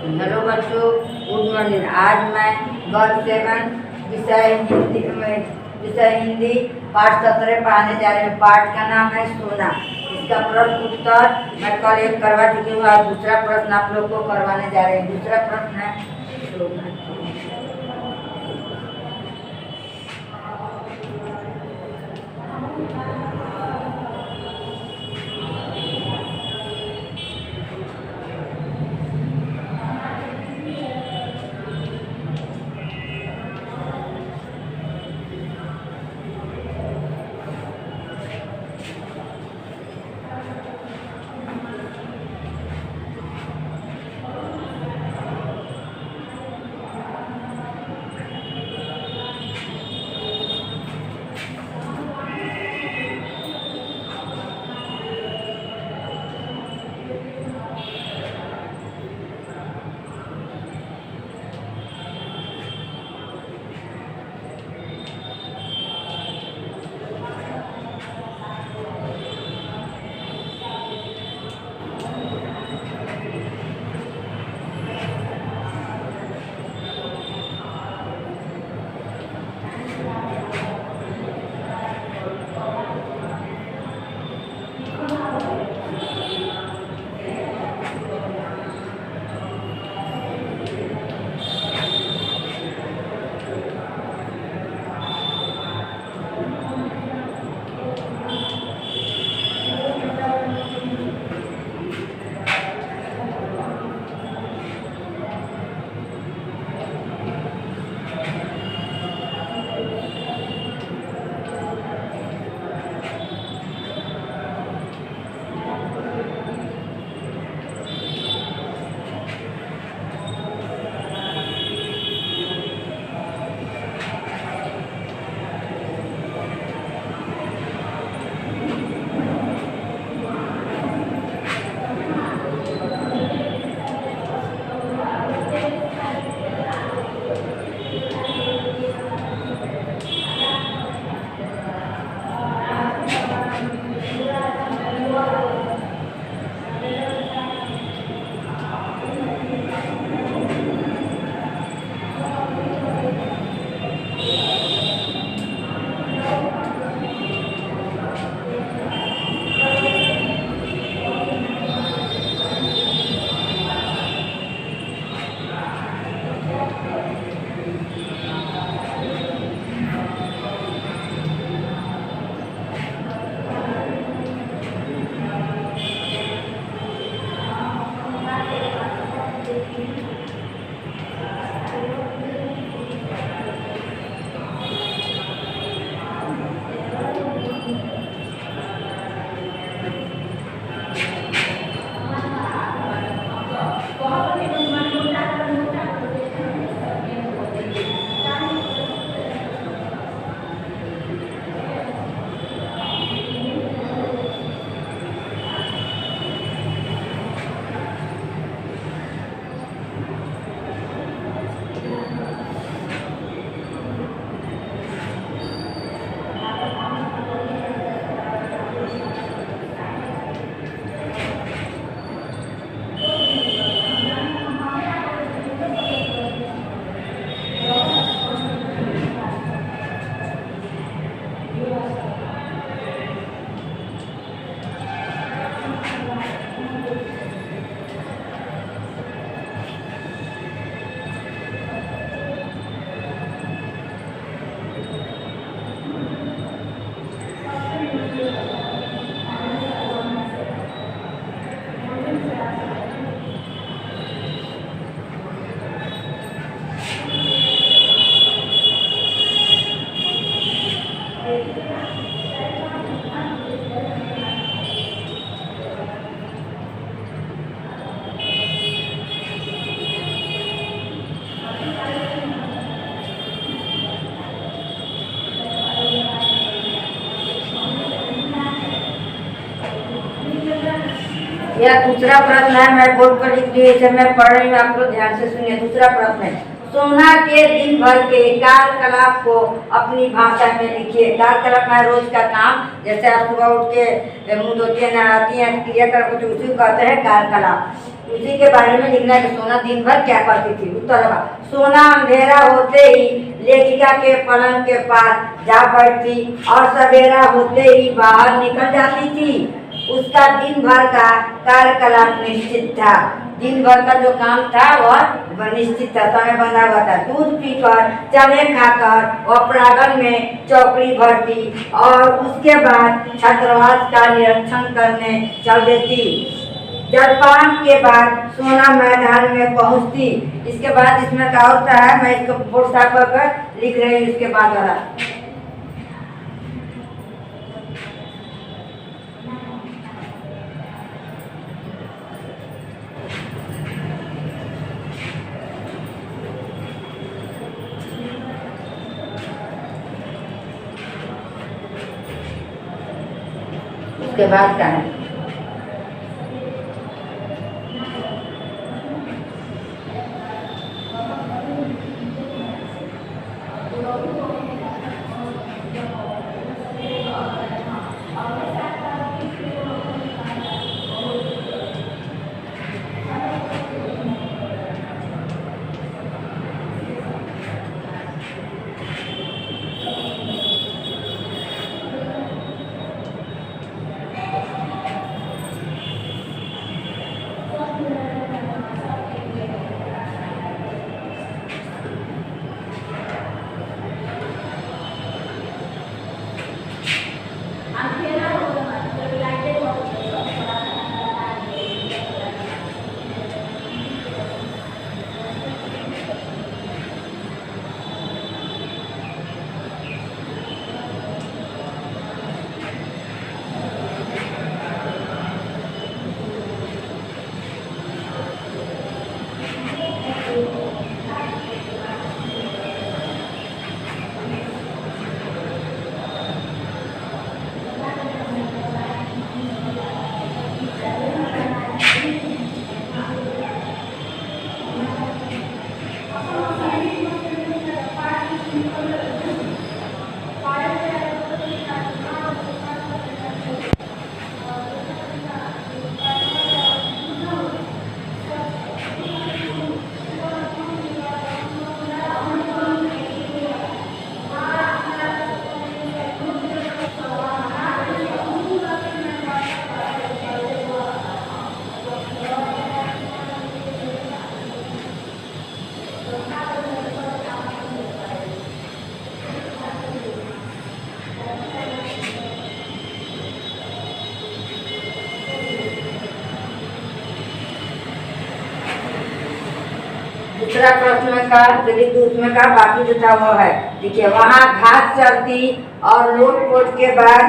Hello बच्चों, good morning. आज मैं गौर सेवन विषय हिंदी पाठ 17 पढ़ाने जा रही हूँ। पाठ का नाम है सोना। इसका प्रश्न उत्तर मैं कल एक करवा चुकी हूँ और दूसरा प्रश्न आप लोग को करवाने जा रही हूँ। दूसरा प्रश्न है सोना। यह दूसरा प्रश्न है। मैं बोर्ड पर लिख दी है, मैं पढ़ रही हूँ, आप लोग ध्यान से सुनिए। दूसरा प्रश्न है, सोना के दिन भर के कार्यकलाप को अपनी भाषा में लिखिए। कार्यकलाप है रोज का काम, जैसे आप सुबह उठ के मुँह धोती है, नहाती है, क्रियाकलाप उसी को कहते हैं कार्यकलाप। उसी के बारे में लिखना है कि सोना दिन भर क्या करती थी। उत्तर होगा सोना अंधेरा होते ही लेखिका के पलंग के पास जा बैठती और सवेरा होते ही बाहर निकल जाती थी। उसका दिन भर का कार्यकलाप निश्चित था। दिन भर का जो काम था वह निश्चित था, समय बंधा हुआ था। दूध पीकर, चने खाकर वह प्रांगण में चौकड़ी भरती और उसके बाद छात्रावास का निरीक्षण करने चल देती। जलपान के बाद सोना मैदान में पहुंचती। इसके बाद इसमें क्या होता है, मैं इसको बोर्ड साफ कर लिख रही हूँ। इसके बाद वाला उसके बाद का है दूसरा प्रश्न का उसमें का बाकी जो था वो है। देखिए वहाँ घास चरती और लूट पोट के बाद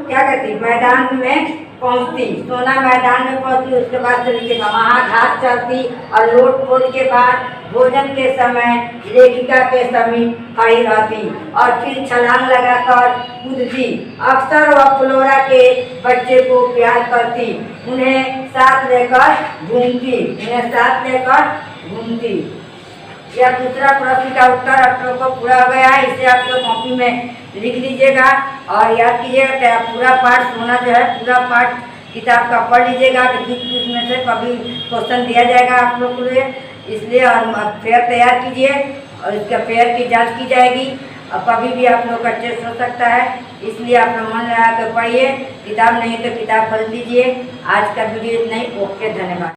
क्या कहती, मैदान में पहुँचती। सोना मैदान में पहुँचती, उसके बाद से लिखेगा वहाँ घास चरती और लूट पोट के बाद भोजन के समय लेखिका के समीप खड़ी रहती और फिर छलांग लगाकर कूदती। अक्सर वह फ्लोरा के बच्चे को प्यार करती, उन्हें साथ लेकर घूमती। यह दूसरा प्रश्न का उत्तर आप लोग को पूरा हो गया है। इसे आप लोग कॉपी में लिख लीजिएगा और याद कीजिएगा कि पूरा पाठ सोना जो है पूरा पाठ किताब का पढ़ लीजिएगा कि बीच में से कभी क्वेश्चन दिया जाएगा आप लोग को, इसलिए और फेयर तैयार कीजिए और इसका फेयर की जांच की जाएगी और कभी भी आप लोग का टेस्ट हो सकता है, इसलिए आप लोग मन लगा कर पढ़िए। किताब नहीं तो किताब खरीद लीजिए। आज का वीडियो इतना ही। ओके, धन्यवाद।